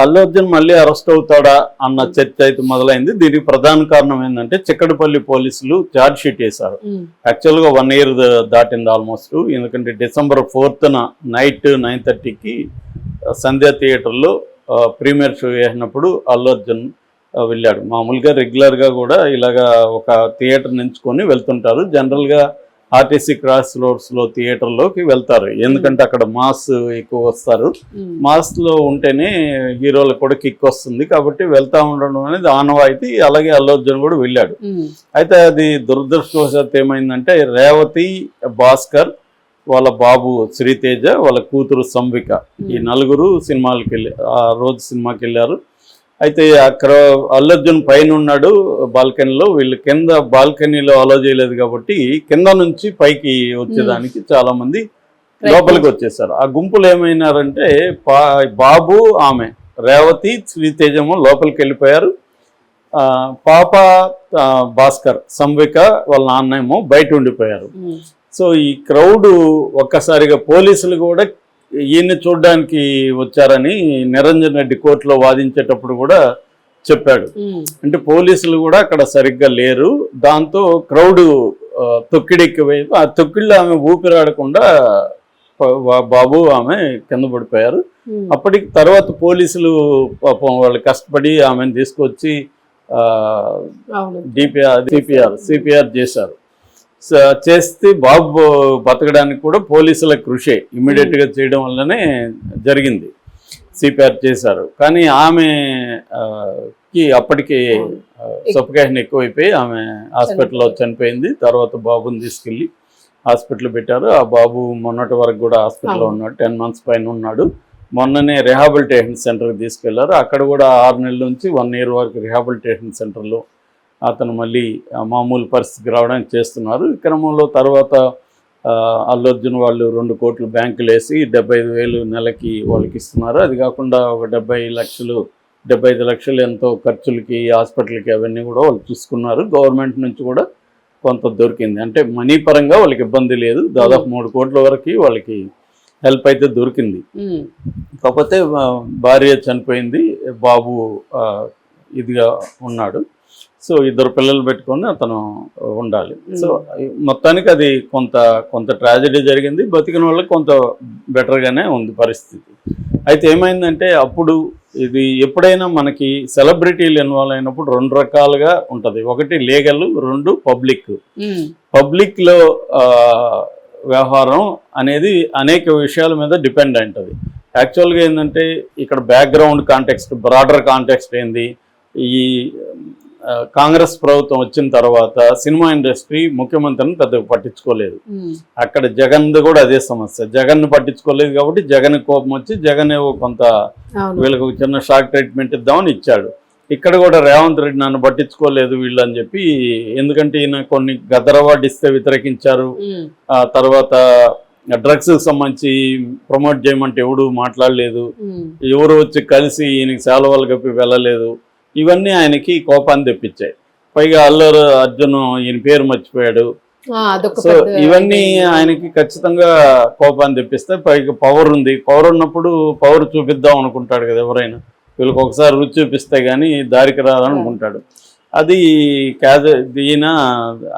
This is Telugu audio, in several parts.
అల్లు అర్జున్ మళ్ళీ అరెస్ట్ అవుతాడా అన్న చర్చ అయితే మొదలైంది. దీనికి ప్రధాన కారణం ఏంటంటే చిక్కడపల్లి పోలీసులు ఛార్జ్ షీట్ వేశారు. యాక్చువల్గా 1 year దాటింది ఆల్మోస్ట్. ఎందుకంటే December 4th నైట్ 9:30కి సంధ్యా థియేటర్లో ప్రీమియర్ షో వేసినప్పుడు అల్లు అర్జున్ వెళ్ళాడు. మామూలుగా రెగ్యులర్గా కూడా ఇలాగా ఒక థియేటర్ ఎంచుకొని వెళ్తుంటారు. జనరల్గా ఆర్టీసీ క్రాస్ రోడ్స్లో థియేటర్లోకి వెళ్తారు. ఎందుకంటే అక్కడ మాస్ ఎక్కువ వస్తారు. మాస్లో ఉంటేనే హీరోలకు కూడా కిక్ వస్తుంది కాబట్టి వెళ్తా ఉండడం అనేది ఆనవాయితీ. అలాగే అల్లు అర్జున్ కూడా వెళ్ళాడు. అయితే అది దురదృష్టవశాత్తు ఏమైందంటే రేవతి, భాస్కర్, వాళ్ళ బాబు శ్రీతేజ, వాళ్ళ కూతురు సంవిక, ఈ 4 సినిమాకి వెళ్ళారు. అయితే అక్కడ అల్లు అర్జున్ పైన ఉన్నాడు బాల్కనీలో, వీళ్ళు కింద బాల్కనీలో అలో చేయలేదు కాబట్టి కింద నుంచి పైకి వచ్చేదానికి చాలా మంది లోపలికి వచ్చేసారు. ఆ గుంపులు ఏమైనారంటే బాబు, ఆమె రేవతి, శ్రీతేజము లోపలికి వెళ్ళిపోయారు. పాప, భాస్కర్, సంవిక వాళ్ళ నాన్నేమో బయట ఉండిపోయారు. సో ఈ క్రౌడ్ ఒక్కసారిగా పోలీసులు కూడా ఈయన్ని చూడడానికి వచ్చారని నిరంజన్ రెడ్డి కోర్టులో వాదించేటప్పుడు కూడా చెప్పాడు. అంటే పోలీసులు కూడా అక్కడ సరిగ్గా లేరు. దాంతో క్రౌడ్ తొక్కిడెక్కి వైపు ఆ తొక్కిళ్ళు ఆమె ఊపిరాడకుండా బాబు, ఆమె కింద పడిపోయారు. అప్పటికి తర్వాత పోలీసులు పాపం వాళ్ళు కష్టపడి ఆమెను తీసుకొచ్చి సిపిఆర్ చేశారు. చేస్తే బాబు బతకడానికి కూడా పోలీసుల కృషి ఇమ్మీడియట్గా చేయడం వల్లనే జరిగింది. సిపిఆర్ చేశారు. కానీ ఆమెకి అప్పటికి సఫికేషన్ ఎక్కువైపోయి ఆమె హాస్పిటల్లో చనిపోయింది. తర్వాత బాబుని తీసుకెళ్ళి హాస్పిటల్ పెట్టారు. ఆ బాబు మొన్నటి వరకు కూడా హాస్పిటల్లో ఉన్నాడు. 10 months పైన ఉన్నాడు. మొన్ననే రిహాబిలిటేషన్ సెంటర్కి తీసుకెళ్లారు. అక్కడ కూడా 6 నెలల నుంచి 1 year వరకు రిహాబిలిటేషన్ సెంటర్లో అతను మళ్ళీ మామూలు పరిస్థితికి రావడానికి చేస్తున్నారు. ఈ క్రమంలో తర్వాత అల్లు అర్జున్ వాళ్ళు 2 కోట్లు బ్యాంకులు వేసి 75,000 నెలకి వాళ్ళకి ఇస్తున్నారు. అది కాకుండా ఒక 75 లక్షలు ఎంతో ఖర్చులకి, హాస్పిటల్కి అవన్నీ కూడా వాళ్ళు చూసుకున్నారు. గవర్నమెంట్ నుంచి కూడా కొంత దొరికింది. అంటే మనీ పరంగా వాళ్ళకి ఇబ్బంది లేదు. దాదాపు 3 కోట్ల వరకు వాళ్ళకి హెల్ప్ అయితే దొరికింది. కాకపోతే భార్య చనిపోయింది, బాబు ఇదిగా ఉన్నాడు. సో 2 పిల్లలు పెట్టుకొని అతను ఉండాలి. సో మొత్తానికి అది కొంత ట్రాజెడీ జరిగింది. బతికిన వాళ్ళకి కొంత బెటర్గానే ఉంది పరిస్థితి. అయితే ఏమైందంటే అప్పుడు ఇది ఎప్పుడైనా మనకి సెలబ్రిటీలు ఇన్వాల్వ్ అయినప్పుడు 2 రకాలుగా ఉంటుంది. ఒకటి లీగల్, 2 పబ్లిక్లో వ్యవహారం అనేది అనేక విషయాల మీద డిపెండ్ అయి ఉంటుంది. యాక్చువల్గా ఏంటంటే ఇక్కడ బ్యాక్గ్రౌండ్ కాంటెక్స్ట్, బ్రాడర్ కాంటెక్స్ట్ ఏంది, ఈ కాంగ్రెస్ ప్రభుత్వం వచ్చిన తర్వాత సినిమా ఇండస్ట్రీ ముఖ్యమంత్రిని పెద్దగా పట్టించుకోలేదు. అక్కడ జగన్ కూడా అదే సమస్య. జగన్ పట్టించుకోలేదు కాబట్టి జగన్ కోపం వచ్చి జగన్ కొంత వీళ్ళకి చిన్న షాక్ ట్రీట్మెంట్ ఇద్దామని ఇచ్చాడు. ఇక్కడ కూడా రేవంత్ రెడ్డి నన్ను పట్టించుకోలేదు వీళ్ళు అని చెప్పి, ఎందుకంటే ఈయన కొన్ని గదర్ అవార్డు ఇస్తే వ్యతిరేకించారు. ఆ తర్వాత డ్రగ్స్ సంబంధించి ప్రమోట్ చేయమంటే ఎవడు మాట్లాడలేదు, ఎవరు వచ్చి కలిసి ఈయనకి సేలవాళ్ళు కప్పి వెళ్ళలేదు. ఇవన్నీ ఆయనకి కోపాన్ని తెప్పించాయి. పైగా అల్లు అర్జున్ ఈయన పేరు మర్చిపోయాడు. సో ఇవన్నీ ఆయనకి ఖచ్చితంగా కోపాన్ని తెప్పిస్తే, పైగా పవర్ ఉంది. పవర్ ఉన్నప్పుడు పవర్ చూపిద్దాం అనుకుంటాడు కదా ఎవరైనా. వీళ్ళకి ఒకసారి రుచి చూపిస్తే కానీ దారికి రాదని అనుకుంటాడు. అది ఈయన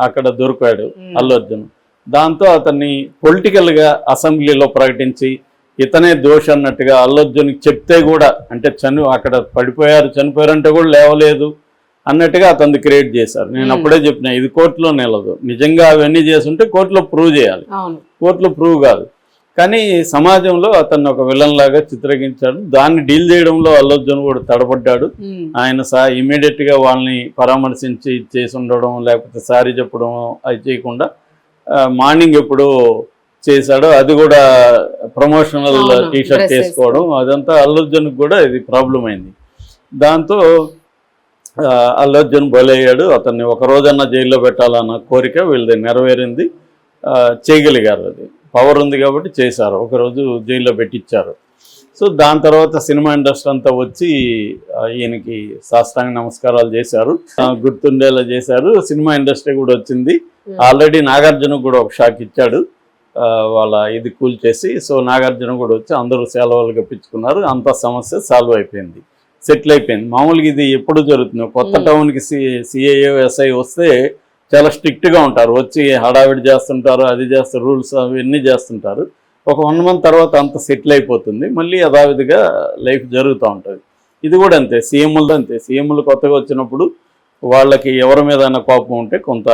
అక్కడ దొరికాడు అల్లు అర్జున్. దాంతో అతన్ని పొలిటికల్గా అసెంబ్లీలో ప్రకటించి ఇతనే దోషి అన్నట్టుగా అల్లు అర్జున్కి చెప్తే కూడా, అంటే అక్కడ చనిపోయారంటే కూడా లేవలేదు అన్నట్టుగా అతన్ని క్రియేట్ చేశారు. నేను అప్పుడే చెప్పిన ఇది కోర్టులో నిలదు. నిజంగా అవన్నీ చేస్తుంటే కోర్టులో ప్రూవ్ చేయాలి, కోర్టులో ప్రూవ్ కాదు. కానీ సమాజంలో అతన్ని ఒక విలన్ లాగా చిత్రీకరించాడు. దాన్ని డీల్ చేయడంలో అల్లు అర్జున్ కూడా తడబడ్డాడు. ఆయన ఇమీడియట్గా వాళ్ళని పరామర్శించి చేసి ఉండడం, లేకపోతే సారీ చెప్పడం అది చేయకుండా మార్నింగ్ ఎప్పుడు చేశాడు. అది కూడా ప్రమోషనల్ టీషర్ట్ చేసుకోవడం, అదంతా అల్లు అర్జున్కి కూడా ఇది ప్రాబ్లం అయింది. దాంతో అల్లు అర్జున్ బలయ్యాడు. అతన్ని ఒక రోజన్నా జైల్లో పెట్టాలన్న కోరిక వీళ్ళది నెరవేరింది. చేయగలిగారు. అది పవర్ ఉంది కాబట్టి చేశారు. ఒకరోజు జైల్లో పెట్టించారు. సో దాని తర్వాత సినిమా ఇండస్ట్రీ అంతా వచ్చి ఈయనకి సాష్టాంగ నమస్కారాలు చేశారు, గుర్తుండేలా చేశారు. సినిమా ఇండస్ట్రీ కూడా వచ్చింది. ఆల్రెడీ నాగార్జున కూడా ఒక షాక్ ఇచ్చాడు. వాళ్ళ ఇది కూల్చేసి, సో నాగార్జున కూడా వచ్చి అందరూ సెలవులు గప్పించుకున్నారు. అంత సమస్య సాల్వ్ అయిపోయింది, సెటిల్ అయిపోయింది. మామూలుగా ఇది ఎప్పుడు జరుగుతుంది, కొత్త టౌన్కి సిఐఏ ఎస్ఐ వస్తే చాలా స్ట్రిక్ట్గా ఉంటారు, వచ్చి హడావిడి చేస్తుంటారు, అది చేస్తారు, రూల్స్ అవన్నీ చేస్తుంటారు. ఒక 1 month తర్వాత అంత సెటిల్ అయిపోతుంది, మళ్ళీ యథావిధిగా లైఫ్ జరుగుతూ ఉంటుంది. ఇది కూడా అంతే, సీఎంలు అంతే. సీఎంలు కొత్తగా వచ్చినప్పుడు వాళ్ళకి ఎవరి మీద కోపం ఉంటే కొంత